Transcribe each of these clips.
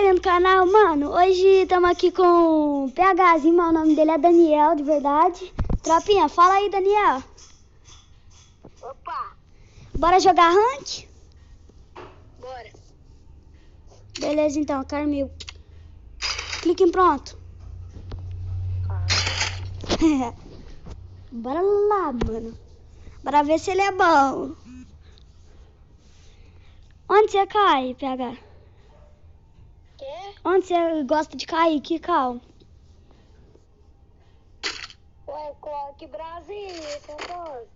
bem-vindo no canal, mano. Hoje estamos aqui com o PHzinho, mas o nome dele é Daniel, de verdade. Tropinha, fala aí, Daniel. Opa! Bora jogar rank? Bora. Beleza, então, Carmil. Clique em pronto. Bora lá, mano. Bora ver se ele é bom. Onde você cai, PH? Quê? Onde você gosta de cair? Que cal? Ué, que Brasília, Santos.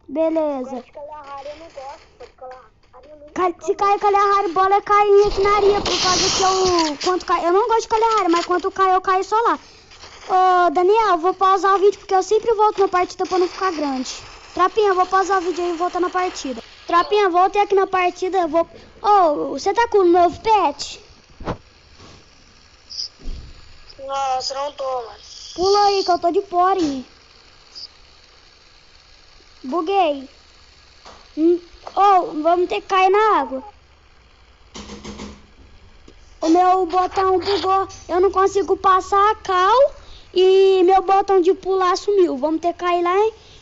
Beleza. Gosto de Kalahari, eu não gosto. De Kalahari, eu não Se cair Kalahari, bola é cair aqui na areia, por causa que eu não gosto de Kalahari, mas quando cai, eu caio só lá. Ô, Daniel, vou pausar o vídeo porque eu sempre volto na partida pra não ficar grande. Tropinha, vou pausar o vídeo aí e voltar na partida. Tropinha, voltei aqui na partida, você tá com um novo pet? Nossa, não tô, mano. Pula aí que eu tô de porinho. Buguei. Vamos ter que cair na água. O meu botão bugou. Eu não consigo passar a cal e meu botão de pular sumiu. Vamos ter que cair lá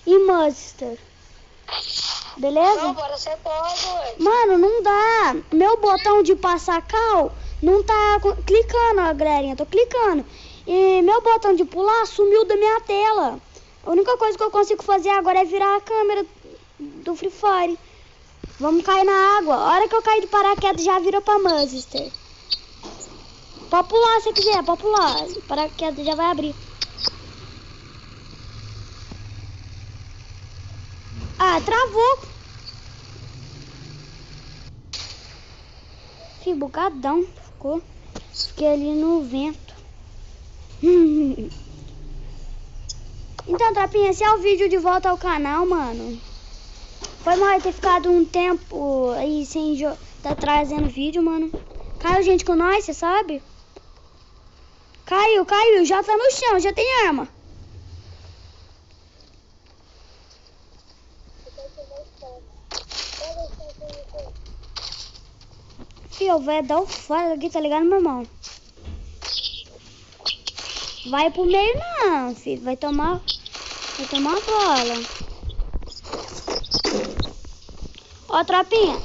em Monster. Beleza? Não, bora ser pode, ué. Mano, não dá. Meu botão de passar cal não tá clicando, ó, galerinha. Tô clicando. E meu botão de pular sumiu da minha tela. A única coisa que eu consigo fazer agora é virar a câmera do Free Fire. Vamos cair na água. A hora que eu cair de paraquedas já vira pra Monster. Pode pular se quiser, pode pular. O paraquedas já vai abrir. Ah, travou. Fih, bugadão. Ficou. Fiquei ali no vento. Então, Tropinha, esse é o vídeo de volta ao canal, mano. Foi mal ter ficado um tempo aí sem tá trazendo vídeo, mano. Caiu gente com nós, você sabe? Caiu, já tá no chão, já tem arma. Fio, vai dar o fora aqui, tá ligado, meu irmão? Vai pro meio não, filho. Vai tomar a bola. Ó, Tropinha.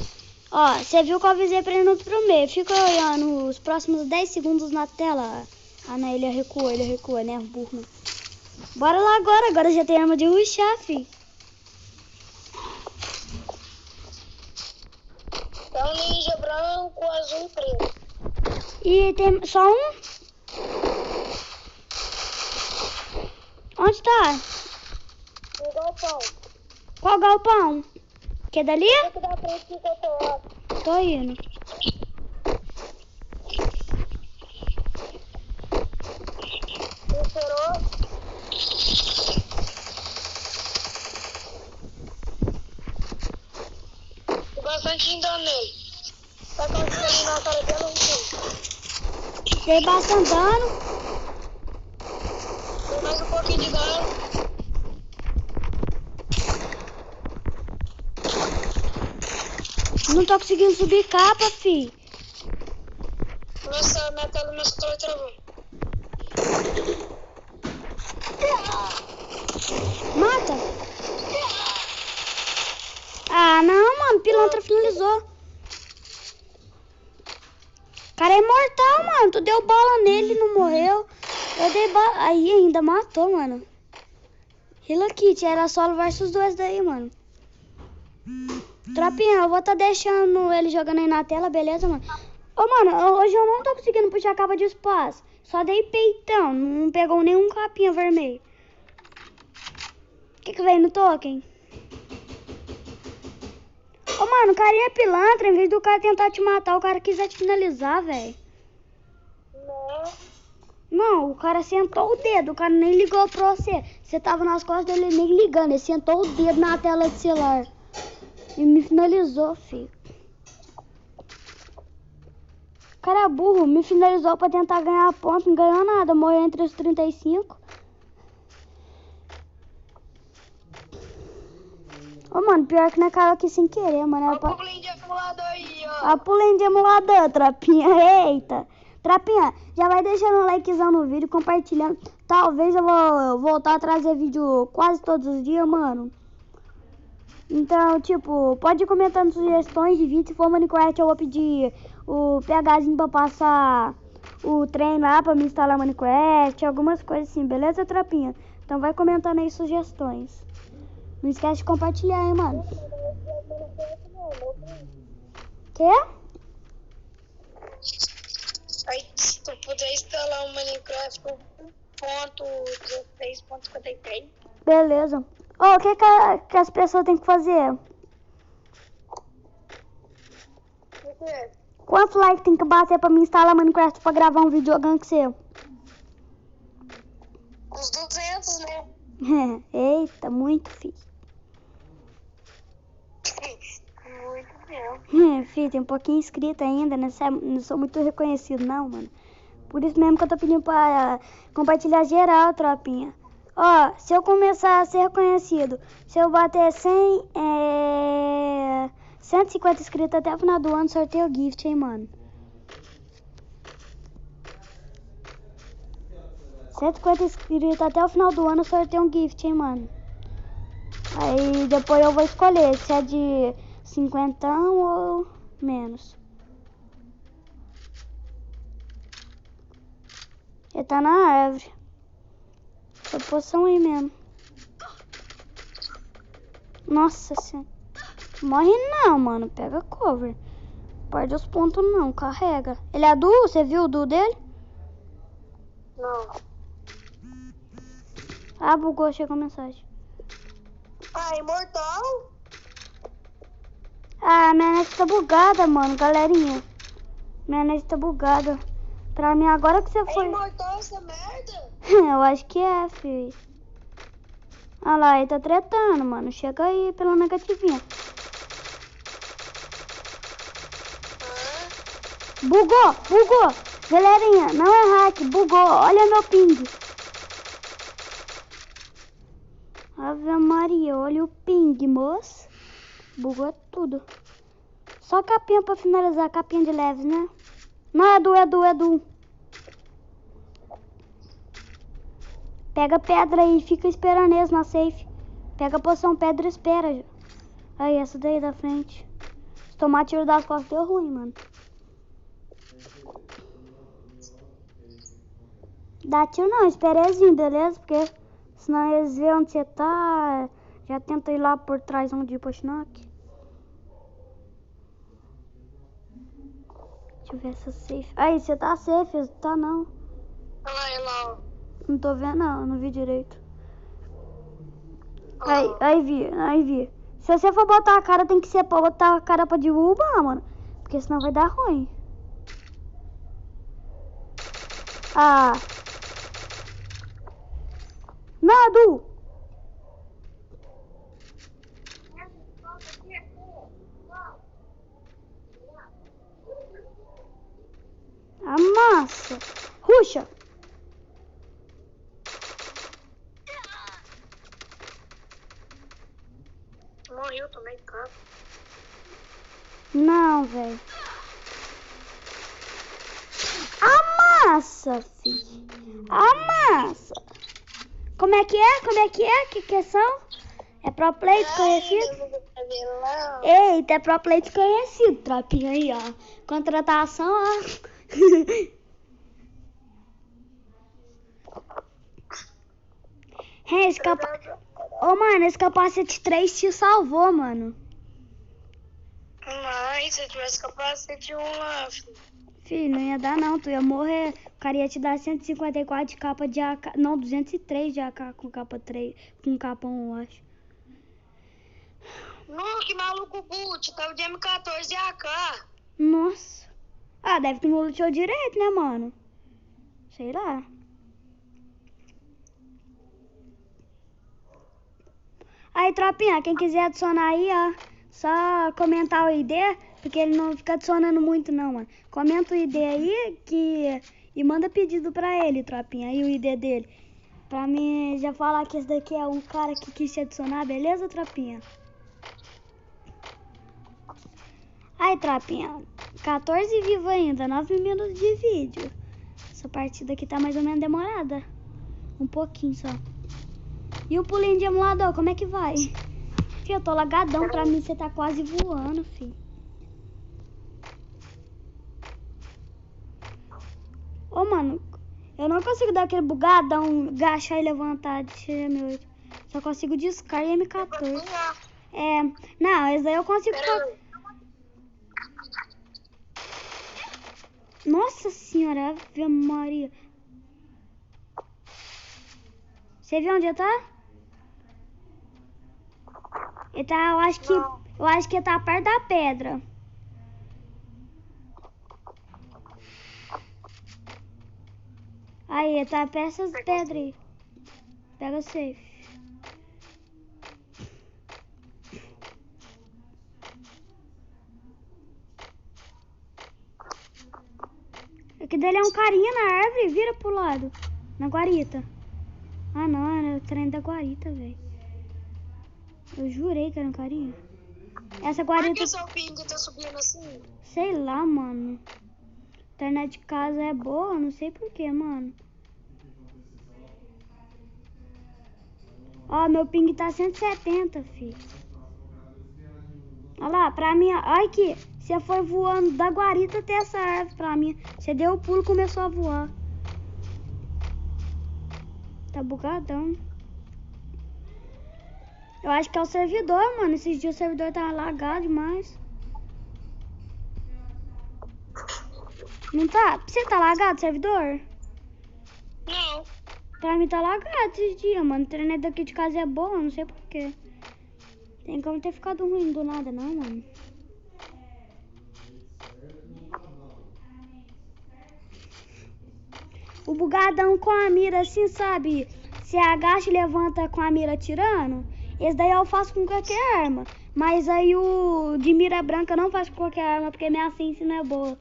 Ó, você viu que eu avisei pra ele não pro meio. Fica olhando os próximos 10 segundos na tela. Ah, não, ele recua, né? Burro. Bora lá agora já tem arma de rushar, filho. É um ninja branco, azul e preto. E tem só um? Onde tá? No galpão. Qual galpão? Que é dali? Tem que dar frente que eu tô lá. Tô indo. Esperou? Tem bastante dano nele. Tá conseguindo na cara dela um pouco. Dei bastante dano. Tem mais um pouquinho de dano. Não tô conseguindo subir capa, fi. Nossa, minha tela, meu celular travou. Mata. Ah, não, mano. Pilantra finalizou. O cara é imortal, mano. Tu deu bala nele e não morreu. Eu dei bala. Aí ainda matou, mano. Hila Kit, era solo versus 2 daí, mano. Tropinha, eu vou tá deixando ele jogando aí na tela, beleza, mano? Ô, mano, hoje eu não tô conseguindo puxar a capa de espaço. Só dei peitão, não pegou nenhum capinha vermelho. O que veio no token? Ô, mano, o cara é pilantra. Em vez do cara tentar te matar, o cara quiser te finalizar, velho. Não, o cara sentou o dedo, o cara nem ligou pra você. Você tava nas costas dele nem ligando, ele sentou o dedo na tela do celular. E me finalizou, filho. O cara é burro, me finalizou pra tentar ganhar a ponta, não ganhou nada, morreu entre os 35. Ô, mano, pior que não é caiu aqui sem querer, mano. Olha o pulinho de emulador aí, ó. A pulinho de emulador, Tropinha, eita. Tropinha, já vai deixando um likezão no vídeo, compartilhando. Talvez eu vou voltar a trazer vídeo quase todos os dias, mano. Então, tipo, pode ir comentando sugestões de vídeo. Se for Minecraft, eu vou pedir o PHzinho pra passar o trem lá pra me instalar Minecraft, algumas coisas assim, beleza, tropinha? Então vai comentando aí sugestões. Não esquece de compartilhar, hein, mano. Quê? Aí, se tu puder instalar um Minecraft com 1.16.53. Beleza. Ô, o que as pessoas têm que fazer? O quê? Quantos likes tem que bater pra me instalar Minecraft pra gravar um vídeo jogando com você? Uns 200, né? Eita, muito, filho. Muito mesmo. Filho, tem um pouquinho inscrito ainda, né? Não sou muito reconhecido, não, mano. Por isso mesmo que eu tô pedindo pra compartilhar geral, tropinha. Ó, se eu começar a ser reconhecido, se eu bater 150 inscritos até o final do ano, sorteio o gift, hein, mano. 150 inscritos até o final do ano, sorteio um gift, hein, mano. Aí depois eu vou escolher se é de 50 ou menos. Ele tá na árvore. Essa poção aí mesmo. Nossa senhora. Morre não, mano. Pega cover. Perde os pontos não. Carrega. Ele é duo? Você viu o duo dele? Não. Ah, bugou. Chegou a mensagem. Ah, imortal? Ah, minha net tá bugada, mano. Galerinha. Minha net tá bugada. Pra mim, agora que você foi... É imortal essa merda? Eu acho que é, filho. Olha lá, ele tá tretando, mano. Chega aí pela negativinha. Bugou, bugou. Galerinha, não é hack, bugou. Olha meu ping. Ave Maria, olha o ping, moço. Bugou tudo. Só capinha pra finalizar, capinha de leves, né? Não, é do. Pega pedra aí, fica esperando eles na safe. Pega a poção, pedra e espera. Aí, essa daí da frente. Se tomar tiro das costas, deu ruim, mano. Dá tiro não, espera eles vir, beleza? Porque senão eles veem onde você tá. Já tenta ir lá por trás onde ir pro Schnock. Deixa eu ver essa safe. Aí, você tá safe? Tá não. Olha lá, ó. Não tô vendo não vi direito. Aí vi. Se você for botar a cara, tem que ser pra botar a cara pra derrubar, mano. Porque senão vai dar ruim. Ah. Nadu! Amassa! Ruxa! Morreu também, cara. Não, velho. Amassa, filho. Amassa. Como é que é? Que são? É pro play desconhecido? Eita, é pro play desconhecido, tropinha aí, ó. Contratação, ó. Ô, mano, esse capacete 3 te salvou, mano. Mas se eu tivesse capacete 1 lá, filho. Filho, não ia dar não, tu ia morrer. O cara ia te dar 154 de capa de AK. Não, 203 de AK com capa 3. Com capa 1, eu acho. Não, que maluco boot, tava de M14 e AK. Nossa. Ah, deve ter um luteou direito, né, mano? Sei lá. Aí, tropinha, quem quiser adicionar aí, ó, só comentar o ID, porque ele não fica adicionando muito não, mano. Comenta o ID aí e manda pedido pra ele, tropinha, aí o ID dele. Pra mim já falar que esse daqui é um cara que quis te adicionar, beleza, tropinha? Ai, tropinha. 14 vivo ainda, 9 minutos de vídeo. Essa partida aqui tá mais ou menos demorada. Um pouquinho só. E o pulinho de emulador, como é que vai? Fih, eu tô lagadão, pra mim você tá quase voando, filho. Ô, mano, eu não consigo dar aquele bugadão, agachar e levantar de M8. Só consigo discar e M14. É, não, esse daí eu consigo... Nossa senhora, Ave Maria. Você viu onde ele tá? Ele tá, eu acho que ele tá perto da pedra. Aí, ele tá perto dessas pedras aí. Pega o safe. Aqui dele é um carinha na árvore, vira pro lado. Na guarita. Ah não, era o trem da guarita, velho. Eu jurei que era um carinha. Essa guarita... Por que seu ping tá subindo assim? Sei lá, mano. A internet de casa é boa, não sei porquê, mano. Ó, meu ping tá 170, filho. Olha lá, pra mim, olha aqui. Você foi voando da guarita até essa árvore pra mim. Você deu o pulo e começou a voar. Tá bugadão. Eu acho que é o servidor, mano. Esses dias o servidor tá lagado demais. Não tá? Você tá lagado, servidor? Não. Pra mim tá lagado esses dias, mano. A internet daqui de casa é boa, não sei porquê. Tem como ter ficado ruim do nada, não, mano. O bugadão com a mira assim, sabe? Você agacha e levanta com a mira atirando. Esse daí eu faço com qualquer arma. Mas aí o de mira branca eu não faço com qualquer arma, porque minha sense não é boa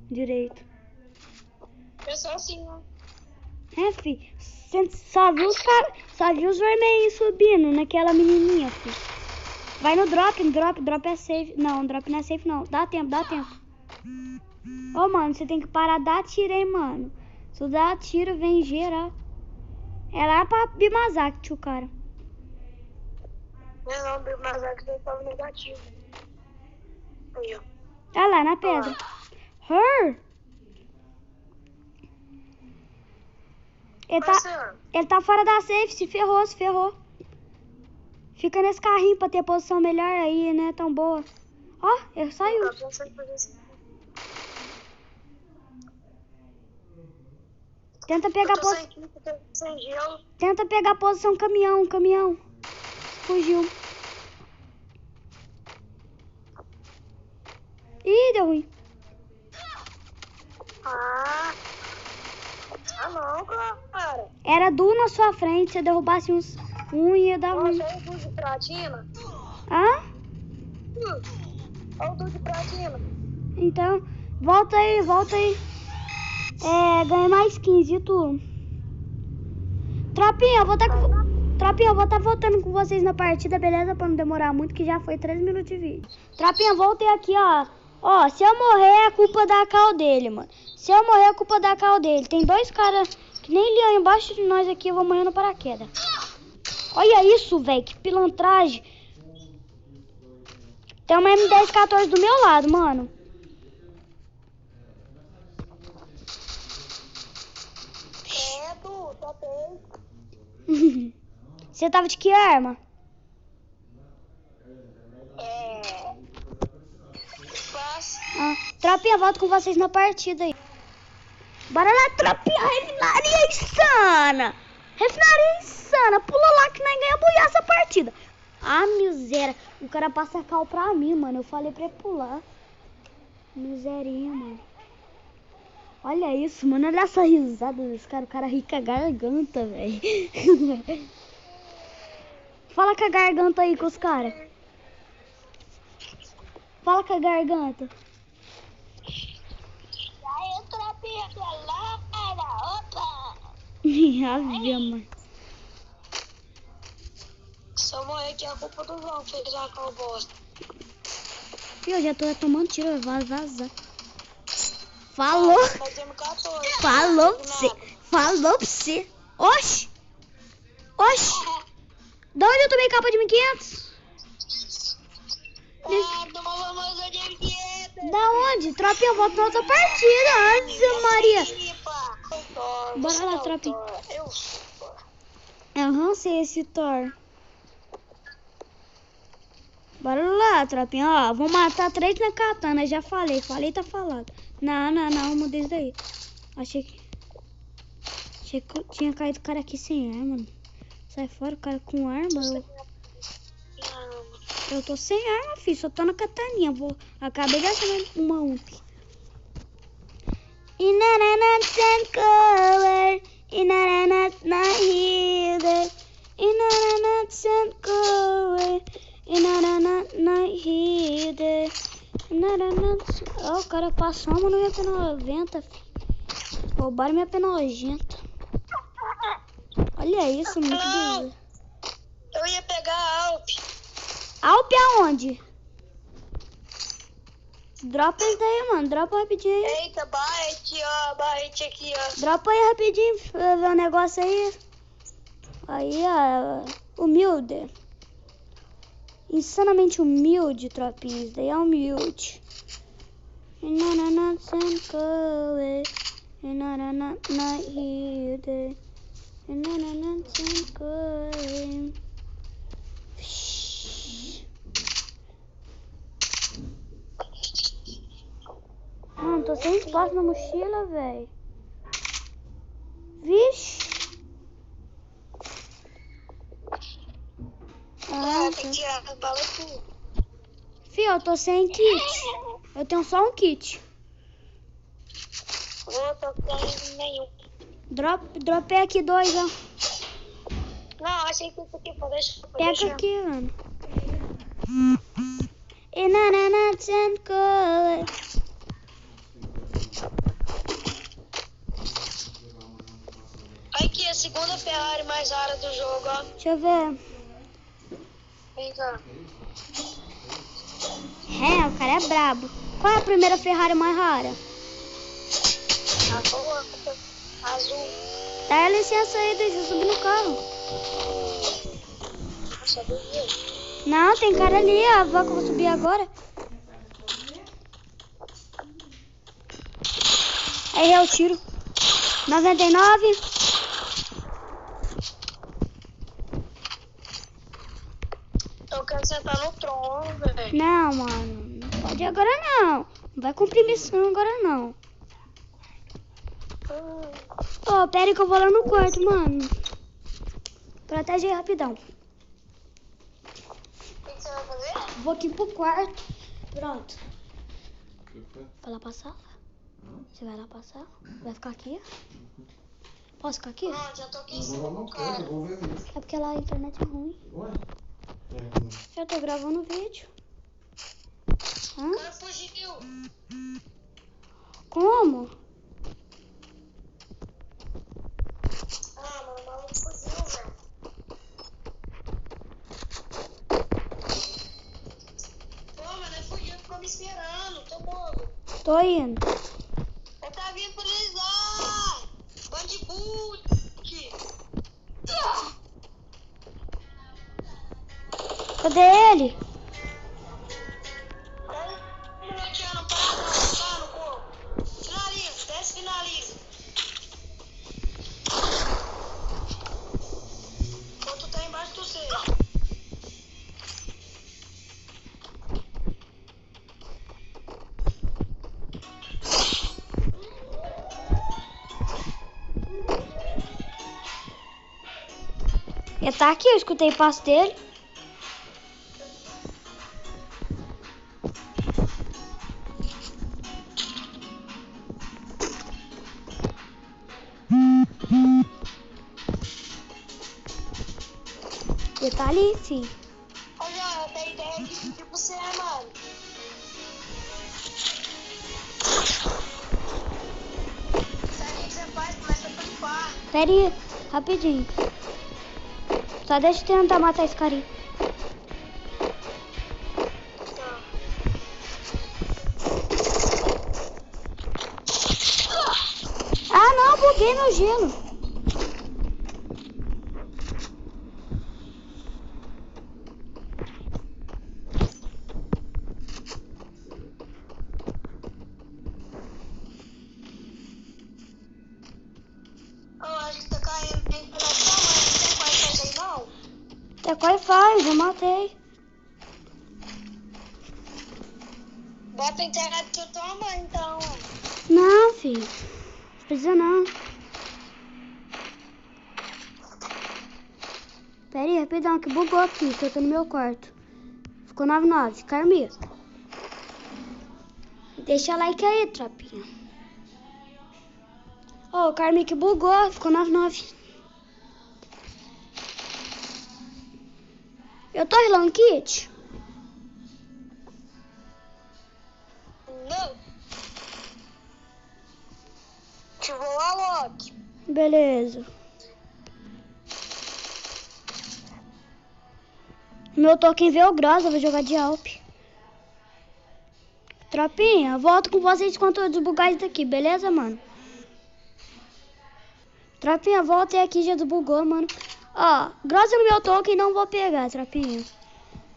direito. É só assim, ó. É, fi. Você só viu os caras. Só viu os vermelhinhos subindo naquela menininha, fi. Vai no drop, drop é safe. Não, drop não é safe não. Dá tempo, dá tempo. Ô, mano, você tem que parar de dar tiro, hein, mano. Se tu dá tiro, vem geral. É lá pra Bimazak, tio, cara. Não, mas é que eu tava negativo. Aí, ó. Tá lá na pedra. Her! Ele tá fora da safe, se ferrou, se ferrou. Fica nesse carrinho pra ter posição melhor aí, né? Tão boa. Ó, ele saiu. Tenta pegar a posição. Tenta pegar a posição caminhão. Fugiu. Ih, deu ruim. Não, cara. Era duas na sua frente, se derrubasse um ia dar ruim. Olha o Du de platina. Hã? Olha o Du de platina. Então, volta aí. Ganhei mais 15, e tu? Tropinha, eu vou estar voltando com vocês na partida, beleza? Pra não demorar muito, que já foi 3 minutos de vídeo. Tropinha, voltei aqui, ó. Ó, se eu morrer é culpa da cal dele, mano. Se eu morrer é culpa da cal dele. Tem dois caras que nem leão embaixo de nós aqui, eu vou morrer no paraquedas. Olha isso, velho, que pilantragem. Tem uma M1014 do meu lado, mano. Você tava de que arma? Tropinha, volto com vocês na partida aí. Bora lá, tropinha, refinaria insana. Pula lá que nós ganhamos essa partida. Ah, miséria. O cara passa cal pra mim, mano. Eu falei pra ele pular. Miserinha, mano. Olha isso, mano. Olha essa risada desse cara. O cara ri com a garganta, velho. Fala com a garganta aí com os caras. Fala com a garganta. Aí, tropinha, galera. Opa! Ave, mano. Se eu morrer aqui, é a culpa do João que fez a cal bosta. Eu já tô tomando tiro, vaza. Falou. Falou pra você. Falou pra você. Oxi. Da onde eu tomei capa de 1500? Da onde? Tropinha, eu volto na outra partida. Ave Maria. Bora lá, tropinha. Aham, sei esse Thor. Bora lá, tropinha. Ó, vou matar 3 na katana. Já falei, tá falado. Não, mudei isso daí. Achei que tinha caído o cara aqui sem arma, mano. Sai fora, o cara com arma. Eu tô sem arma, filho. Só tô na kataninha. Acabei de achar uma UMP. Color. Not here. Oh, o cara passou uma no minha P90, filho. Roubaram minha P90. Olha isso, muito doido. Eu ia pegar a Alp. Alp aonde? Dropa isso daí, mano. Dropa rapidinho aí. Eita, barrete aqui, ó. Dropa aí rapidinho pra ver o negócio aí. Aí, ó. Humilde. Insanamente humilde, tropinha. Isso daí é humilde. Mano, tô sem espaço na mochila, velho. Vixe. Tem que tirar as balas tudo. Fio, eu tô sem kit. Eu tenho só um kit. Eu tô sem nenhum. Dropei aqui 2, ó. Não, achei que isso aqui foi. Deixa. Pega aqui, mano. Aqui é a segunda Ferrari mais rara do jogo, ó. Deixa eu ver. Vem cá. O cara é brabo. Qual é a primeira Ferrari mais rara? A azul. Dá licença aí, deixa eu subir no carro. Não, tem cara ali, a vaca, eu vou subir agora. Errei o tiro. 99. Eu quero sentar no trono, velho. Não, mano. Não pode agora não. Não vai cumprir missão agora não. Ô, pera aí que eu vou lá no quarto, mano. Protege aí rapidão. O que você vai fazer? Vou aqui pro quarto. Pronto. Vai lá pra sala? Você vai lá pra sala? Vai ficar aqui? Posso ficar aqui? Não, já tô aqui em cima do cara. É porque lá a internet é ruim. Eu tô gravando vídeo. Hã? O cara fugiu. Como? Mano, o maluco fugiu, velho. Pô, mano, ele fugiu, ficou me esperando. Tô bobo. Tô indo. Ele tá vindo finalizar. Bandiboot. Cadê ele? Não para no corpo. Finaliza, desce, finaliza. Outro tá embaixo do seu. Ele tá aqui, eu escutei o passo dele. Ele tá ali, filho. Olha, eu tenho ideia de pedir pra você, mano. Sabe o que você faz? Começa a tampar. Pera aí, rapidinho. Só deixa eu tentar matar esse carinha. buguei meu gelo. Eu acho que tá caindo em coração, mas não tem Wi-Fi aí não? Até qual faz, eu matei. Bota a internet que eu tomo, então. Não, filho. Não precisa não. Pera aí, rapidão, que bugou aqui, que eu tô no meu quarto. Ficou 99, Carminha. Deixa like aí, tropinha. Ô, o Carminha que bugou, ficou 99. Eu tô Hello Kitty? Não. Te vou lá, Loki. Beleza. Meu token veio grossa, eu vou jogar de Alp. Tropinha, volto com vocês quando eu desbugar isso daqui, beleza, mano? Tropinha, volta aqui, já desbugou, mano. Ó, grossa no meu token, não vou pegar, tropinha.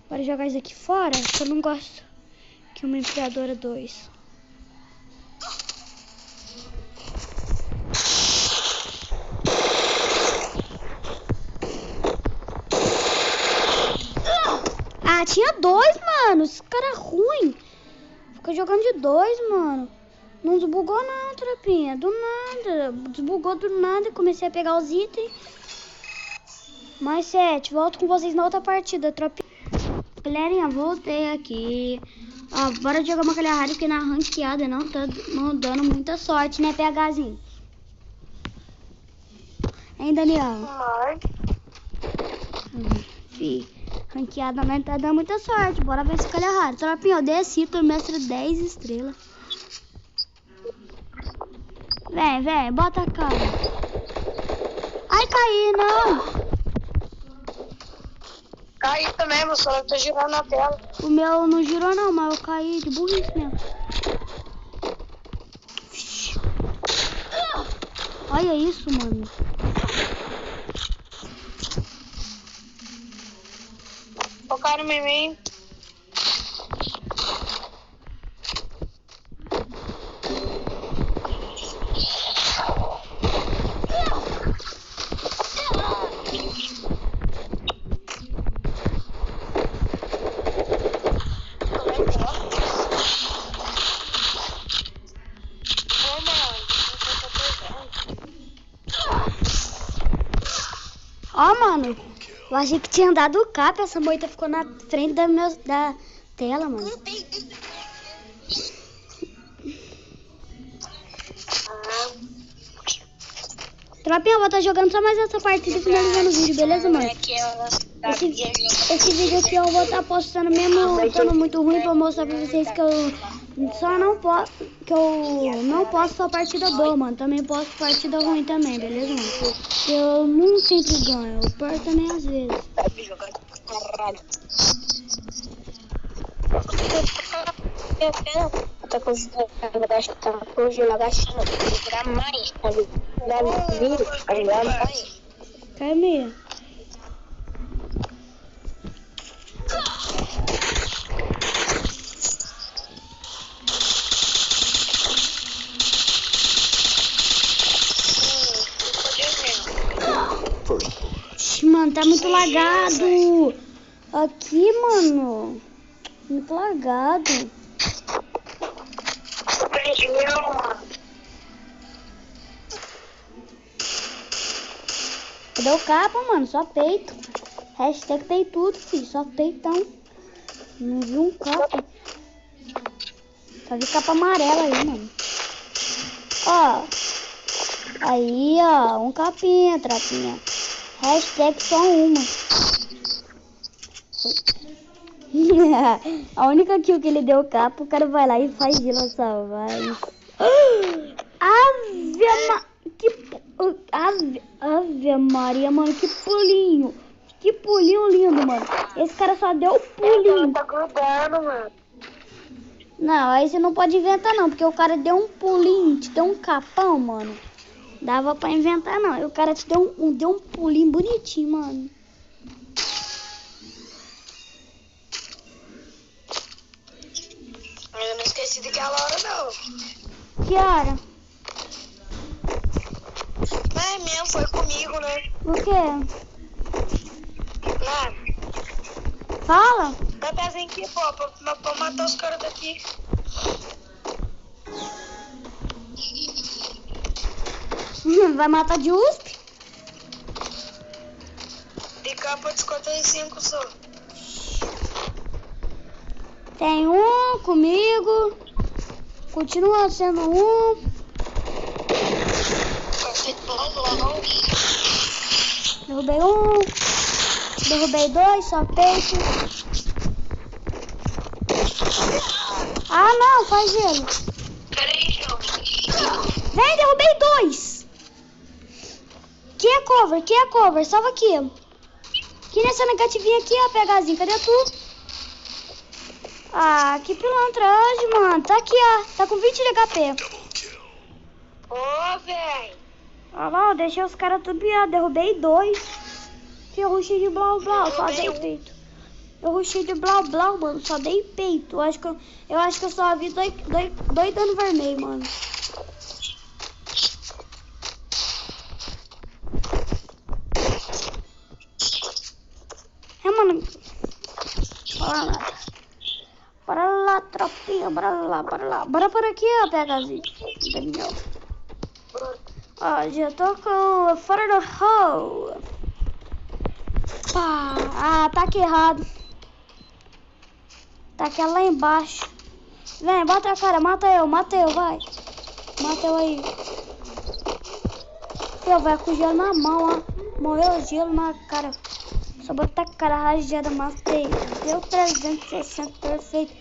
Bora jogar isso aqui fora, que eu não gosto. Que uma empilhadora 2. Ah, tinha 2, mano. Esse cara é ruim. Fica jogando de 2, mano. Não desbugou não, tropinha. Do nada. Desbugou do nada. Comecei a pegar os itens. Mais 7. Volto com vocês na outra partida, tropinha. Galerinha, voltei aqui. Ó, bora jogar uma calha rara, porque na ranqueada não tá dando muita sorte, né, PHzinho? Hein, Daniel? Fih, ranqueada não tá dando muita sorte. Bora ver se calha rara. Tropinha, eu desci, tô mestre 10 estrelas. Vem, bota a cara. Ai, caí, não. Caí também, meu celular tá girando na tela. O meu não girou não, mas eu caí de burrice mesmo. Olha isso, mano. Focaram em mim. Ó, mano, eu achei que tinha dado o cap, essa moita ficou na frente da tela, mano. Tropinha, eu vou estar jogando só mais essa partida e finalizando o vídeo, beleza, mano? Esse vídeo aqui eu vou estar postando mesmo estando muito ruim pra mostrar pra vocês que eu não posso só partida boa, mano. Também posso partida ruim também, beleza, mano? Eu não sempre ganho, eu perco também às vezes. Tá congelando agachando, procurar mais, tá ligado? Carminha. Mano, tá muito lagado. Aqui, mano. Muito lagado. Cadê o capa, mano? Só peito. Hashtag peitudo, filho. Só peitão. Não vi um capa. Só vi capa amarela aí, mano. Ó. Aí, ó. Um capinha, trapinha. Hashtag só uma. A única kill que ele deu capa, o cara vai lá e faz Vila salvar. Ave Maria, mano, que pulinho. Que pulinho lindo, mano. Esse cara só deu um pulinho. Tá grudando, mano. Não, aí você não pode inventar não, porque o cara deu um pulinho, te deu um capão, mano. Dava pra inventar, não. E o cara te deu um pulinho bonitinho, mano. Eu não esqueci daquela hora, não. Que hora? É mesmo, foi comigo, né? O quê? Lá. Fala. Dá pezinho aqui, pô, pra matar os caras daqui. Vai matar de USP? De capa de 55 só. Tem um comigo. Continua sendo um. Derrubei um. Derrubei dois, só peito. Ah, não, faz gelo. Peraí, João. Vem, derrubei dois. Que é cover? Que é cover? Salva aqui. Aqui nessa negativinha aqui, ó, Pegazinho. Cadê tu? Ah, que pilantragem, mano. Tá aqui, ó. Tá com 20 de HP. Ô, véi. Olha lá, eu deixei os caras tubiar. Derrubei dois. Que eu rushei de blau blau, só dei peito. Eu rushei de blau blau, mano. Só dei peito. Eu acho que eu só vi dois dano vermelho, mano. É, mano. Bora lá. Bora lá, tropinha. Bora lá, bora lá. Bora por aqui, ó, Pegazinho. Ó, já tô com fora do hole. Pá. Ah, tá aqui errado. Tá aqui lá embaixo. Vem, bota a cara. Mata eu, vai. Mata eu aí. Eu vai com gelo na mão, ó. Morreu gelo na cara. Só botar a cara rajada, matei. Deu 360, perfeito.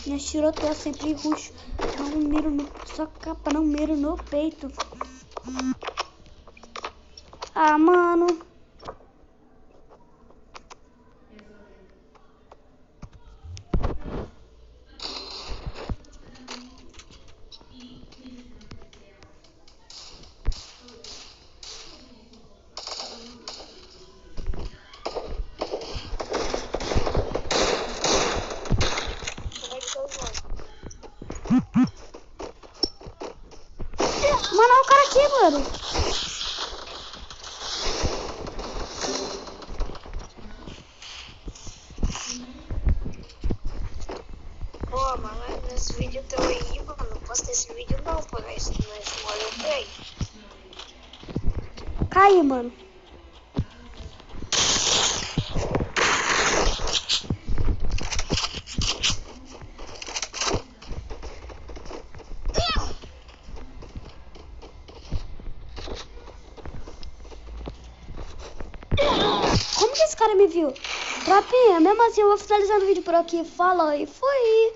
Minha tiroteia sempre ruxo. Não miro no... Só capa, não miro no peito. Ah, mano. Mano, olha o cara aqui, mano. Pô, mano, nesse vídeo teu aí, mano, não posta esse vídeo não, pô, nós morreu bem. Cai, mano. Como que esse cara me viu? Tropinha, mesmo assim eu vou finalizando o vídeo por aqui. Fala e fui.